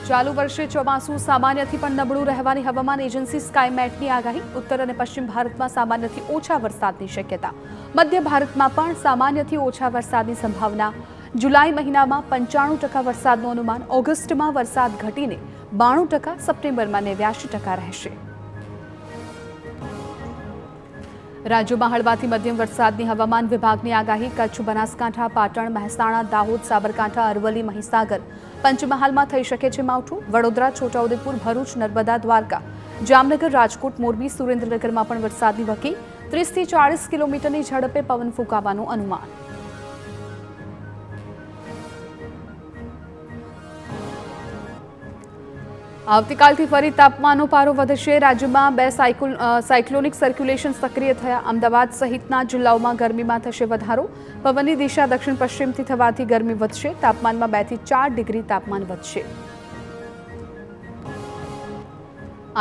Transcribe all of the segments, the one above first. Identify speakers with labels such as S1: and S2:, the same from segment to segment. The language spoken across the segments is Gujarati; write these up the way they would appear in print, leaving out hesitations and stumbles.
S1: ચાલુ વર્ષે ચોમાસું સામાન્યથી પણ નબળું રહેવાની હવામાન એજન્સી સ્કાયમેટની આગાહી. ઉત્તર અને પશ્ચિમ ભારતમાં સામાન્યથી ઓછા વરસાદની શક્યતા. મધ્ય ભારતમાં પણ સામાન્યથી ઓછા વરસાદની સંભાવના. જુલાઈ મહિનામાં 95% વરસાદનું અનુમાન. ઓગસ્ટમાં વરસાદ ઘટીને 92%, સપ્ટેમ્બરમાં 89% રહેશે. રાજ્યમાં હળવાથી મધ્યમ વરસાદની હવામાન વિભાગની આગાહી. કચ્છ, બનાસકાંઠા, પાટણ, મહેસાણા, દાહોદ, સાબરકાંઠા, અરવલ્લી, મહીસાગર, પંચમહાલમાં થઈ શકે છે માવઠું. વડોદરા, છોટાઉદેપુર, ભરૂચ, નર્મદા, દ્વારકા, જામનગર, રાજકોટ, મોરબી, સુરેન્દ્રનગરમાં પણ વરસાદની વકી. 30 થી 40 કિલોમીટરની ઝડપે પવન ફૂંકાવાનું અનુમાન. આવતીકાલથી ફરી તાપમાનનો પારો વધશે. રાજ્યમાં 2 સાયક્લોનિક સર્ક્યુલેશન સક્રિય થયા. અમદાવાદ સહિતના જિલ્લાઓમાં ગરમીમાં થશે વધારો. પવનની દિશા દક્ષિણ પશ્ચિમથી થવાથી ગરમી વધશે. તાપમાનમાં 2 થી 4 ડિગ્રી તાપમાન વધશે.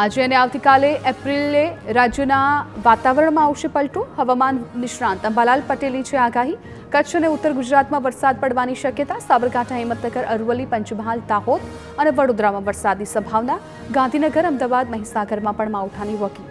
S1: આજે અને આવતીકાલે એપ્રિલે રાજ્યના વાતાવરણમાં આવશે પલટો. હવામાન નિષ્ણાંત અંબાલાલ પટેલની છે આગાહી. કચ્છ અને ઉત્તર ગુજરાતમાં વરસાદ પડવાની શક્યતા. સાબરકાંઠા, હિંમતનગર, અરવલ્લી, પંચમહાલ, દાહોદ અને વડોદરામાં વરસાદની સંભાવના. ગાંધીનગર, અમદાવાદ, મહીસાગરમાં પણ માવઠાની વકી.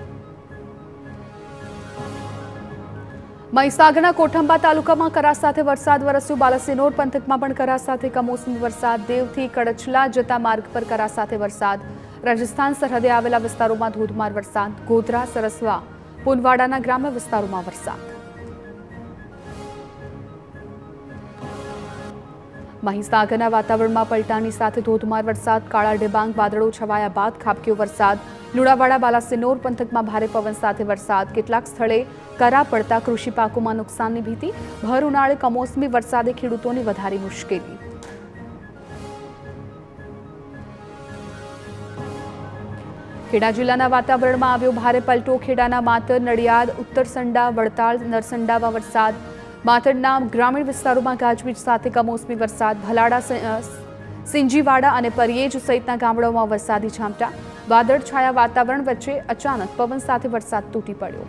S1: મહીસાગરના કોઠંબા તાલુકામાં કરા સાથે વરસાદ વરસ્યો. બાલાસિનોર પંથકમાં પણ કરા સાથે કમોસમી વરસાદ. દેવથી કડછલા જતા માર્ગ પર કરા સાથે વરસાદ. રાજસ્થાન સરહદે આવેલા વિસ્તારોમાં ધોધમાર વરસાદ. ગોધરા, સરસવા, પુનવાડાના ગ્રામ્ય વિસ્તારોમાં વરસાદ. મહીસાગરના વાતાવરણમાં પલટાની સાથે ધોધમાર વરસાદ. કાળા ડિબાંગ વાદળો છવાયા બાદ ખાબક્યો વરસાદ. લુણાવાડા, બાલાસિનોર પંથકમાં ભારે પવન સાથે વરસાદ. કેટલાક સ્થળે કરા પડતા કૃષિ પાકોમાં નુકસાનની ભીતિ. ભર ઉનાળે કમોસમી વરસાદે ખેડૂતોને વધારી મુશ્કેલી. ખેડા જિલ્લાના વાતાવરણમાં આવ્યો ભારે પલટો. ખેડાના માતર, નડિયાદ, ઉત્તરસંડા, વડતાલ, નરસંડામાં વરસાદ. માતરના ગ્રામીણ વિસ્તારોમાં ગાજવીજ સાથે કમોસમી વરસાદ. ભલાડા, સિંજીવાડા અને પરિયેજ સહિતના ગામડાઓમાં વરસાદી ઝાપટા. વાદળછાયા વાતાવરણ વચ્ચે અચાનક પવન સાથે વરસાદ તૂટી પડ્યો.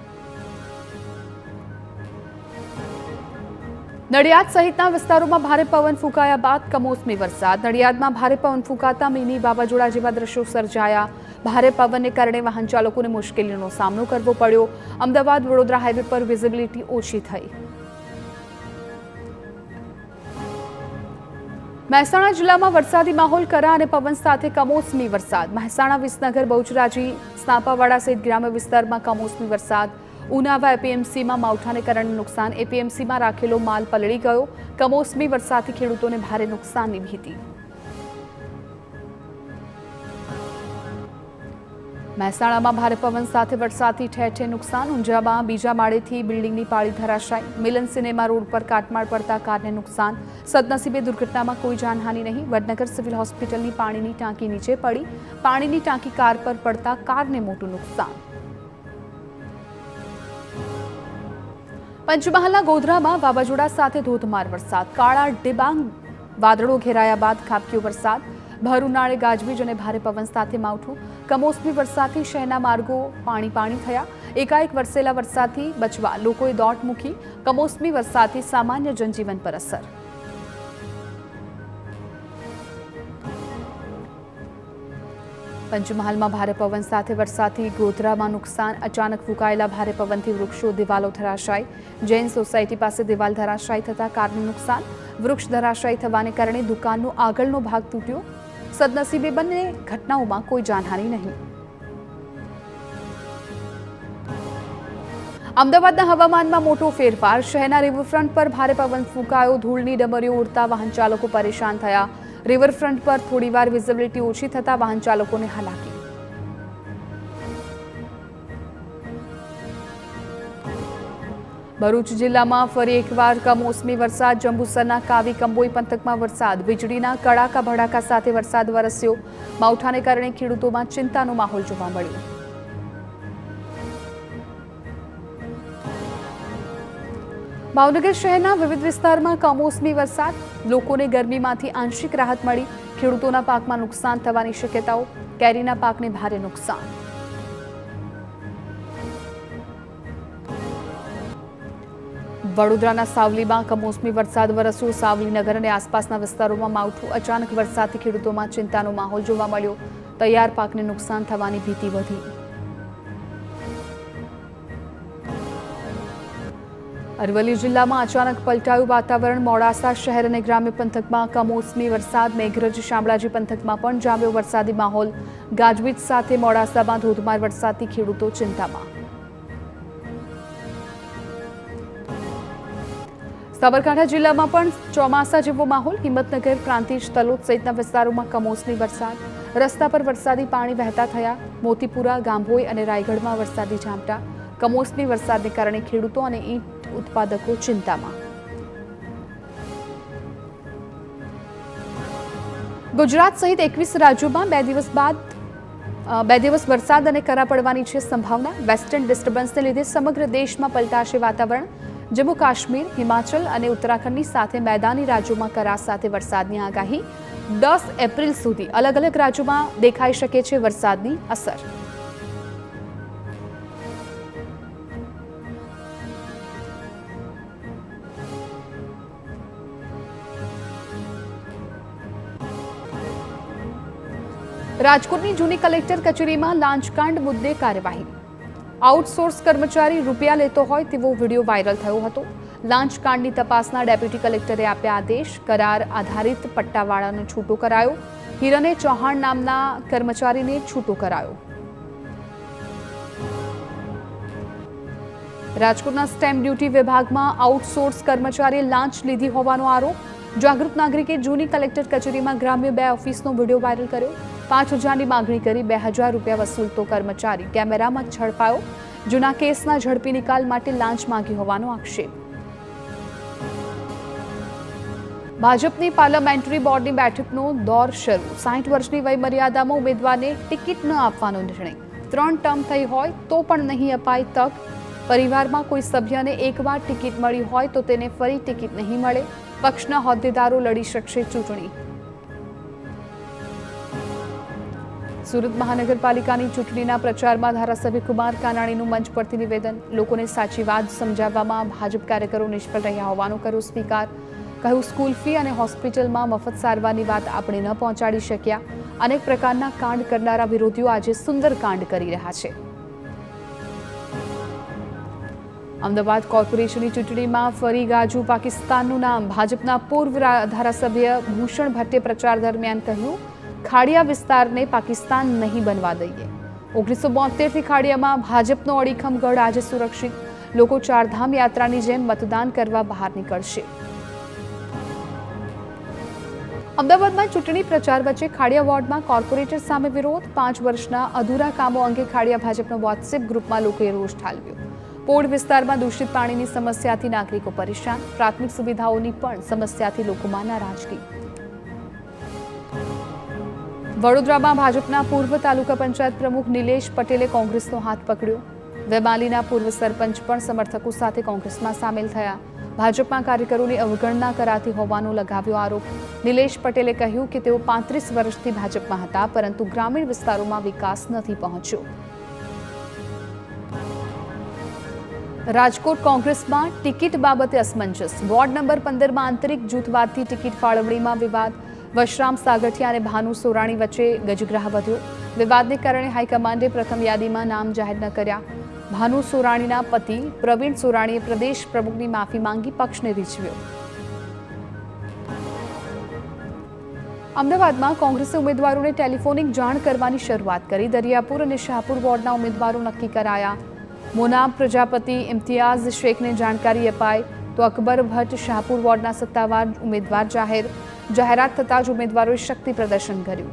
S1: નડિયાદ સહિતના વિસ્તારોમાં ભારે પવન ફૂંકાયા બાદ કમોસમી વરસાદ. નડિયાદમાં ભારે પવન ફૂંકાતા મિની વાવાઝોડા જેવા દ્રશ્યો સર્જાયા. ભારે પવનને કારણે વાહન ચાલકોને મુશ્કેલીનો સામનો કરવો પડ્યો. અમદાવાદ વડોદરા હાઈવે પર વિઝિબિલિટી ઓછી થઈ. મહેસાણા જિલ્લામાં વરસાદી માહોલ. કરા અને પવન સાથે કમોસમી વરસાદ. મહેસાણા, વિસનગર, બહુચરાજી, સ્નાપાવાડા સહિત ગ્રામ્ય વિસ્તારમાં કમોસમી વરસાદ. ઉનાવા એપીએમસીમાં માવઠાને કારણે નુકસાન. એપીએમસીમાં રાખેલો માલ પલળી ગયો. કમોસમી વરસાદથી ખેડૂતોને ભારે નુકસાનની ભીતિ. મહેસાણામાં ભારે પવન સાથે વરસાદથી ઠેર ઠેર નુકસાન. ઊંઝામાં બીજા માળેથી બિલ્ડિંગની પાળી ધરાશાય. મિલન સિનેમા રોડ પર કાટમાળ પડતા કારને નુકસાન. સદનસીબે દુર્ઘટનામાં કોઈ જાનહાનિ નહીં. વડનગર સિવિલ હોસ્પિટલની પાણીની ટાંકી નીચે પડી. પાણીની ટાંકી કાર પર પડતા કારને મોટું નુકસાન. પંચમહાલના ગોધરામાં વાવાઝોડા સાથે ધોધમાર વરસાદ. કાળા ડિબાંગ વાદળો ઘેરાયા બાદ ખાબક્યો વરસાદ. ભર ઉનાળે ગાજવીજ અને ભારે પવન સાથે માવઠું. કમોસમી વરસાદથી શહેરના માર્ગો પાણી થયા. એકાએક વરસેલા વરસાદથી બચવા લોકોએ દોટ મૂકી. કમોસમી વરસાદથી સામાન્ય જનજીવન પર અસર. પંચમહાલમાં ભારે પવન સાથે વરસાદથી ગોધરામાં નુકસાન. અચાનક ફૂંકાયેલા ભારે પવનથી વૃક્ષો, દિવાલો ધરાશાય. જૈન સોસાયટી પાસે દિવાલ ધરાશાયી થતા કારને નુકસાન. વૃક્ષ ધરાશાયી થવાને કારણે દુકાનનો આગળનો ભાગ તૂટ્યો. સદનસીબે બંને ઘટનાઓમાં કોઈ જાનહાનિ નહીં. અમદાવાદના હવામાનમાં મોટો ફેરફાર. શહેરના રિવરફ્રન્ટ પર ભારે પવન ફૂંકાયો. ધૂળની ડમરીઓ ઉડતા વાહન ચાલકો પરેશાન થયા. રિવરફ્રન્ટ પર થોડીવાર વિઝિબિલિટી ઓછી થતા વાહન ચાલકોને હાલાકી. ભરૂચ જિલ્લામાં ફરી એકવાર કમોસમી વરસાદ. જંબુસરના કાવી કંબોઈ પંથકમાં વરસાદ. વીજળીના કડાકા ભડાકા સાથે વરસાદ વરસ્યો. માવઠાને કારણે ખેડૂતોમાં ચિંતાનો માહોલ જોવા મળ્યો. ભાવનગર શહેરના વિવિધ વિસ્તારમાં કમોસમી વરસાદ. લોકોને ગરમીમાંથી આંશિક રાહત મળી. ખેડૂતોના પાકમાં નુકસાન થવાની શક્યતાઓ. કેરીના પાકને ભારે નુકસાન. વડોદરાના સાવલીમાં કમોસમી વરસાદ વરસ્યો. સાવલીનગર અને આસપાસના વિસ્તારોમાં માવઠું. અચાનક વરસાદથી ખેડૂતોમાં ચિંતાનો માહોલ જોવા મળ્યો. તૈયાર પાકને નુકસાન થવાની ભીતિ વધી. અરવલ્લી જિલ્લામાં અચાનક પલટાયું વાતાવરણ. મોડાસા શહેર અને ગ્રામ્ય પંથકમાં કમોસમી વરસાદ. મેઘરજ શામળાજી પંથકમાં પણ જામ્યો વરસાદી માહોલ. ગાજવીજ સાથે મોડાસામાં ધોધમાર વરસાદથી ખેડૂતો ચિંતામાં. સાબરકાંઠા જિલ્લામાં પણ ચોમાસા જેવો માહોલ. હિંમતનગર, પ્રાંતિજ, તલોદ સહિતના વિસ્તારોમાં કમોસમી વરસાદ. રસ્તા પર વરસાદી પાણી વહેતા થયા. મોતીપુરા, ગાંભોઈ અને રાયગઢમાં વરસાદી ઝાપટા. કમોસમી વરસાદને કારણે ખેડૂતો અને ઈંટ ઉત્પાદકો ચિંતામાં. ગુજરાત સહિત 21 રાજ્યોમાં બે દિવસ વરસાદ અને કરા પડવાની છે સંભાવના. વેસ્ટર્ન ડિસ્ટર્બન્સને લીધે સમગ્ર દેશમાં પલટાશે વાતાવરણ. જમ્મુ કાશ્મીર, હિમાચલ અને ઉત્તરાખંડની સાથે મેદાની રાજ્યોમાં કરા સાથે વરસાદની આગાહી. 10 એપ્રિલ સુધી અલગ અલગ રાજ્યોમાં દેખાઈ શકે છે વરસાદની અસર. રાજકોટની જૂની કલેક્ટર કચેરીમાં લાંચકાંડ મુદ્દે કાર્યવાહી. આઉટસોર્સ કર્મચારી રૂપિયા લેતો હોય તેવો વિડીયો વાયરલ થયો હતો. લાંચકાંડની તપાસના ડેપ્યુટી કલેક્ટરે આપ્યા આદેશ. કરાર આધારિત પટ્ટાવાળાને છૂટો કરાયો. હિરને ચૌહાણ નામના કર્મચારીને છૂટો કરાયો. રાજકોટના સ્ટેમ્પ ડ્યુટી વિભાગમાં આઉટસોર્સ કર્મચારીએ લાંચ લીધી હોવાનો આરોપ. જાગૃત નાગરિકે જૂની કલેક્ટર કચેરીમાં ગ્રામ્ય 2 ઓફિસનો વિડીયો વાયરલ કર્યો. 5,000ની માંગણી કરી 2,000 રૂપિયા વસૂલતો કર્મચારી કેમેરામાં ઝડપાયો. જૂના કેસના ઝડપી નિકાલ માટે લાંચ માંગી હોવાનો આક્ષેપ. ભાજપની પાર્લામેન્ટરી બોર્ડની બેઠકનો દોર શરૂ. 60 વર્ષની વયમર્યાદામાં ઉમેદવારને ટિકિટ ન આપવાનો નિર્ણય. 3 ટર્મ થઈ હોય તો પણ નહીં અપાય તક. પરિવારમાં કોઈ સભ્યને એકવાર ટિકિટ મળી હોય તો તેને ફરી ટિકિટ નહીં મળે. પક્ષના હોદ્દેદારો લડી શકશે ચૂંટણી. સુરત મહાનગરપાલિકાની ચૂંટણીના પ્રચારમાં ધારાસભ્ય કુમાર કાનાણીનું મંચ પરથી નિવેદન. લોકોને સાચી વાત સમજાવવામાં ભાજપ કાર્યકરો નિષ્ફળ રહ્યા હોવાનું કર્યું સ્વીકાર. કહ્યું, સ્કૂલ ફી અને હોસ્પિટલમાં મફત સારવારની વાત આપણે ન પહોંચાડી શક્યા. અનેક પ્રકારના કાંડ કરનારા વિરોધીઓ આજે સુંદર કાંડ કરી રહ્યા છે. અમદાવાદ કોર્પોરેશનની ચૂંટણીમાં ફરી ગાજુ પાકિસ્તાનનું નામ. ભાજપના પૂર્વ ધારાસભ્ય ભૂષણ ભટ્ટે પ્રચાર દરમિયાન કહ્યું, ખાડિયા વિસ્તારને પાકિસ્તાન નહીં બનવા દઈએ. 1972થી ખાડિયામાં ભાજપનો અડીખમ ગઢ આજે સુરક્ષિત. લોકો ચારધામ યાત્રાની જેમ મતદાન કરવા બહાર નીકળશે. અમદાવાદમાં ચૂંટણી પ્રચાર વચ્ચે ખાડિયા વોર્ડમાં કોર્પોરેટર સામે વિરોધ. 5 વર્ષના અધૂરા કામો અંગે ખાડિયા ભાજપના વોટ્સએપ ગ્રુપમાં લોકોએ રોષ ઠાલવ્યો. પોળ વિસ્તારમાં દૂષિત પાણીની સમસ્યાથી નાગરિકો પરેશાન. પ્રાથમિક સુવિધાઓની પણ સમસ્યાથી લોકોમાં નારાજગી. વડોદરામાં ભાજપના પૂર્વ તાલુકા પંચાયત પ્રમુખ નિલેશ પટેલે કોંગ્રેસનો હાથ પકડ્યો. વેમાલીના પૂર્વ સરપંચ પણ સમર્થકો સાથે કોંગ્રેસમાં સામેલ થયા. ભાજપમાં કાર્યકરોની અવગણના કરાતી હોવાનો લગાવ્યો આરોપ. નિલેશ પટેલે કહ્યું કે તેઓ 35 વર્ષથી ભાજપમાં હતા, પરંતુ ગ્રામીણ વિસ્તારોમાં વિકાસ નથી પહોંચ્યો. રાજકોટ કોંગ્રેસમાં ટિકિટ બાબતે અસમંજસ. વોર્ડ નંબર 15માં આંતરિક જૂથવાદથી ટિકિટ ફાળવણીમાં વિવાદ. વશરામ સાગઠિયા અને ભાનુ સોરાણી વચ્ચે ગજગ્રાહ વધ્યો. વિવાદને કારણે હાઈકમાન્ડે પ્રથમ યાદીમાં નામ જાહેર ન કર્યા. ભાનુ સોરાણીના પતિ પ્રવીણ સોરાણીએ પ્રદેશ પ્રમુખની માફી માંગી પક્ષને રીઝવ્યો. અમદાવાદમાં કોંગ્રેસે ઉમેદવારોને ટેલિફોનિક જાણ કરવાની શરૂઆત કરી. દરિયાપુર અને શાહપુર વોર્ડના ઉમેદવારો નક્કી કરાયા. મોનાબ પ્રજાપતિ, ઇમ્તિયાઝ શેખને જાણકારી અપાઈ તો અકબર ભટ્ટ શાહપુર વોર્ડના સત્તાવાર ઉમેદવાર જાહેર. જાહેરાત થતાં જ ઉમેદવારોએ શક્તિ પ્રદર્શન કર્યું.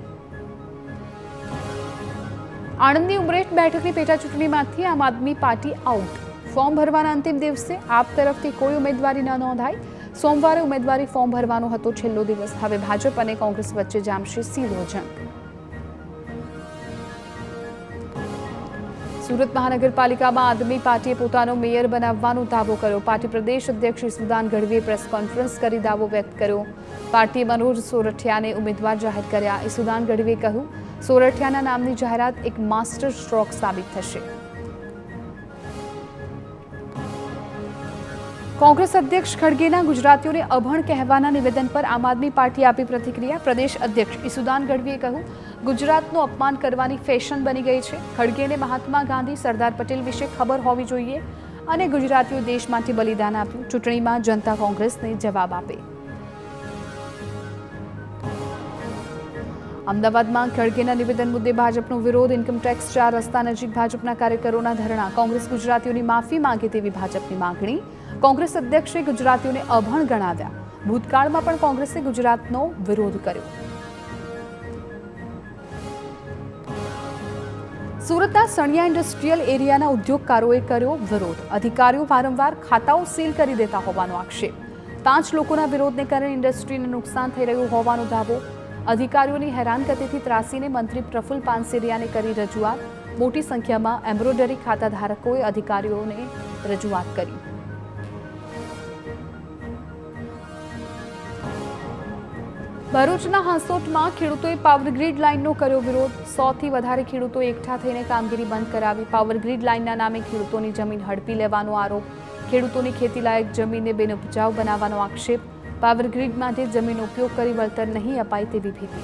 S1: આણંદની ઉમરેઠ બેઠકની પેટા ચૂંટણીમાંથી આમ આદમી પાર્ટી આઉટ. ફોર્મ ભરવાના અંતિમ દિવસે આપ તરફથી કોઈ ઉમેદવારી ન નોંધાઈ. સોમવારે ઉમેદવારી ફોર્મ ભરવાનો હતો છેલ્લો દિવસ. હવે ભાજપ અને કોંગ્રેસ વચ્ચે જામશે સીધો જંગ. સુરત મહાનગરપાલિકામાં આદમી પાર્ટીએ પોતાનો મેયર બનાવવાનો દાવો કર્યો. પાર્ટી પ્રદેશ અધ્યક્ષ ઈસુદાન ગઢવીએ પ્રેસ કોન્ફરન્સ કરી દાવો વ્યક્ત કર્યો. પાર્ટીએ મનોજ સોરઠિયાને ઉમેદવાર જાહેર કર્યા. ઈસુદાન ગઢવીએ કહ્યું, સોરઠિયાના નામની જાહેરાત એક માસ્ટર સ્ટ્રોક સાબિત થશે. કોંગ્રેસ અધ્યક્ષ ખડગેના ગુજરાતીઓને અભણ કહેવાના નિવેદન પર આમ આદમી પાર્ટી આપી પ્રતિક્રિયા. પ્રદેશ અધ્યક્ષ ઈસુદાન ગઢવીએ કહ્યું, ગુજરાતનું અપમાન કરવાની ફેશન બની ગઈ છે. ખડગેને મહાત્મા ગાંધી, સરદાર પટેલ વિશે ખબર હોવી જોઈએ અને ગુજરાતીઓ દેશ માટે બલિદાન આપ્યું. ચૂંટણીમાં જનતા કોંગ્રેસને જવાબ આપે. અમદાવાદમાં ખડગેના નિવેદન મુદ્દે ભાજપનો વિરોધ. ઇન્કમટેક્સ 4 રસ્તા નજીક ભાજપના કાર્યકરોના ધરણા. કોંગ્રેસ ગુજરાતીઓની માફી માંગે તેવી ભાજપની માંગણી. કોંગ્રેસ અધ્યક્ષે ગુજરાતીઓને અભણ ગણાવ્યા. ભૂતકાળમાં પણ કોંગ્રેસે ગુજરાતનો વિરોધ કર્યો. સુરતના સણિયા ઇન્ડસ્ટ્રીયલ એરિયાના ઉદ્યોગકારોએ કર્યો વિરોધ. અધિકારીઓ વારંવાર ખાતાઓ સીલ કરી દેતા હોવાનો આક્ષેપ. 5 લોકોના વિરોધને કારણે ઇન્ડસ્ટ્રીને નુકસાન થઈ રહ્યું હોવાનો દાવો. અધિકારીઓની હેરાનગતિથી ત્રાસીને મંત્રી પ્રફુલ્લ પાનસેરિયાને કરી રજૂઆત. મોટી સંખ્યામાં એમ્બ્રોઇડરી ખાતા ધારકોએ અધિકારીઓને રજૂઆત કરી. ભરૂચના હાંસોટમાં ખેડૂતોએ પાવરગ્રીડ લાઇનનો કર્યો વિરોધ. 100થી વધારે ખેડૂતો એકઠા થઈને કામગીરી બંધ કરાવી. પાવરગ્રીડ લાઇનના નામે ખેડૂતોની જમીન હડપી લેવાનો આરોપ. ખેડૂતોની ખેતીલાયક જમીનને બિનઉપજાઉ બનાવવાનો આક્ષેપ. પાવરગ્રીડ માટે જમીનનો ઉપયોગ કરી વળતર નહીં અપાય તેવી ભીતિ.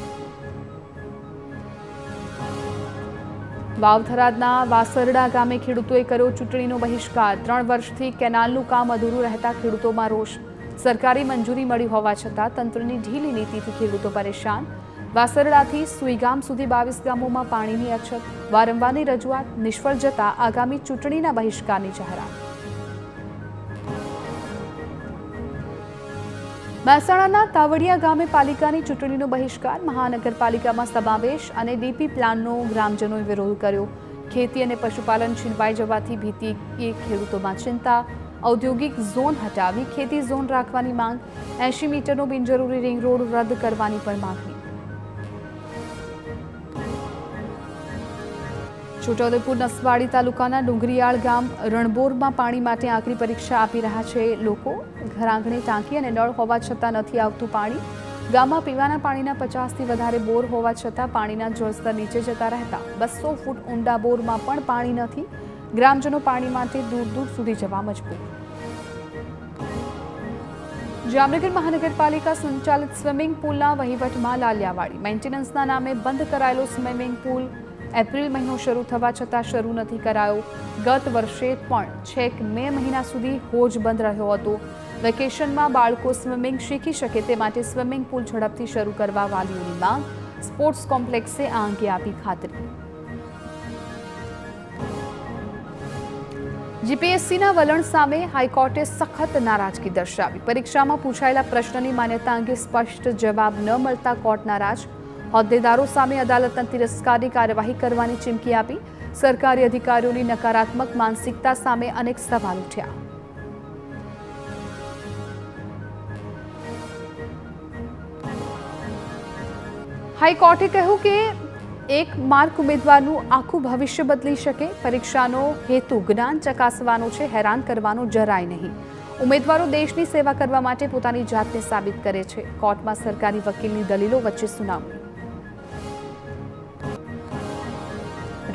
S1: વાવથરાદના વાસરડા ગામે ખેડૂતોએ કર્યો ચૂંટણીનો બહિષ્કાર. 3 વર્ષથી કેનાલનું કામ અધૂરું રહેતા ખેડૂતોમાં રોષ. સરકારી મંજૂરી મળી હોવા છતાં તંત્રની ઢીલી નીતિથી ખેડૂતો પરેશાન. વાસરડાથી સુઈગામ સુધી 22 ગામોમાં પાણીની અછત. વારંવારની રજૂઆત નિષ્ફળ જતા આગામી ચૂંટણીના બહિષ્કારની જાહેરાત. મહેસાણાના તાવડિયા ગામે પાલિકાની ચૂંટણીનો બહિષ્કાર. મહાનગરપાલિકામાં સમાવેશ અને ડીપી પ્લાનનો ગ્રામજનોએ વિરોધ કર્યો. ખેતી અને પશુપાલન છીનવાઈ જવાથી ભીતિ ખેડૂતોમાં ચિંતા. ઔદ્યોગિક ઝોન હટાવી ખેતી ઝોન રાખવાની માંગ. 80 મીટરનો બિનજરૂરી રિંગ રોડ રદ કરવાની પણ માંગણી. છોટાઉદેપુર નસવાડી તાલુકાના ડુંગરીયાળ ગામ રણબોરમાં પાણી માટે આકરી પરીક્ષા આપી રહ્યા છે લોકો. ઘરઆંગણે ટાંકી અને નળ હોવા છતાં નથી આવતું પાણી. ગામમાં પીવાના પાણીના 50થી વધારે બોર હોવા છતાં પાણીના જળસ્તર નીચે જતા રહેતા 200 ફૂટ ઊંડા બોરમાં પણ પાણી નથી. ગ્રામજનો પાણી માટે દૂર દૂર સુધી જવા મજબૂર. જામનગર મહાનગરપાલિકા સંચાલિત સ્વિમિંગ પુલના વહીવટમાં લાલિયાવાડી. મેન્ટેનન્સના નામે બંધ કરાયેલો સ્વિમિંગ પુલ એપ્રિલ મહિનો શરૂ થવા છતાં શરૂ નથી કરાયો. ગત વર્ષે પણ છેક મે મહિના સુધી હોજ બંધ રહ્યો હતો. વેકેશનમાં બાળકો સ્વિમિંગ શીખી શકે તે માટે સ્વિમિંગ પુલ ઝડપથી શરૂ કરવા વાલીઓની માંગ. સ્પોર્ટ્સ કોમ્પ્લેક્સે આ અંગે આપી ખાતરી. જીપીએસસીના વલણ સામે હાઈકોર્ટે સખત નારાજગી દર્શાવી. પરીક્ષામાં પૂછાયેલા પ્રશ્નની માન્યતા અંગે સ્પષ્ટ જવાબ ન મળતા કોર્ટ નારાજ. હોદ્દેદારો સામે અદાલતના તિરસ્કારની કાર્યવાહી કરવાની ચીમકી આપી. સરકારી અધિકારીઓની નકારાત્મક માનસિકતા સામે અનેક સવાલ ઉઠ્યા. હાઈકોર્ટે કહ્યું કે એક માર્ક ઉમેદવારનું આખું ભવિષ્ય બદલી શકે. પરીક્ષાનો હેતુ જ્ઞાન ચકાસવાનો છે, હેરાન કરવાનો જરાય નહીં. ઉમેદવારો દેશની સેવા કરવા માટે પોતાની જાતને સાબિત કરે છે. કોર્ટમાં સરકારી વકીલની દલીલો વચ્ચે સુનાવણી.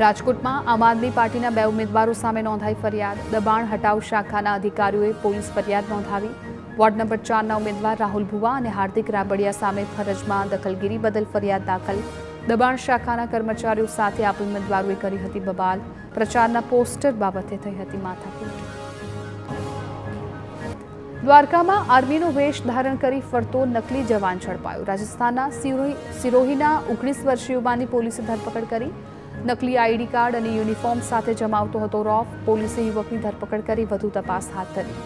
S1: રાજકોટમાં આમ આદમી પાર્ટીના 2 ઉમેદવારો સામે નોંધાઈ ફરિયાદ. દબાણ હટાવ શાખાના અધિકારીઓએ પોલીસ ફરિયાદ નોંધાવી. વોર્ડ નંબર 4ના ઉમેદવાર રાહુલ ભુવા અને હાર્દિક રાબડિયા સામે ફરજમાં દખલગીરી બદલ ફરિયાદ દાખલ. દબાણ શાખાના કર્મચારીઓ સાથે આપ ઉમેદવારોએ કરી હતી બબાલ. પ્રચારના પોસ્ટર બાબતે થઈ હતી માથાકૂટ. દ્વારકામાં આર્મીનો વેશ ધારણ કરી ફરતો નકલી જવાન ઝડપાયો. રાજસ્થાનના સિરોહીના 19 વર્ષીય યુવાનની પોલીસે ધરપકડ કરી. નકલી આઈડી કાર્ડ અને યુનિફોર્મ સાથે જમાવતો હતો રોફ. પોલીસે યુવકની ધરપકડ કરી વધુ તપાસ હાથ ધરી.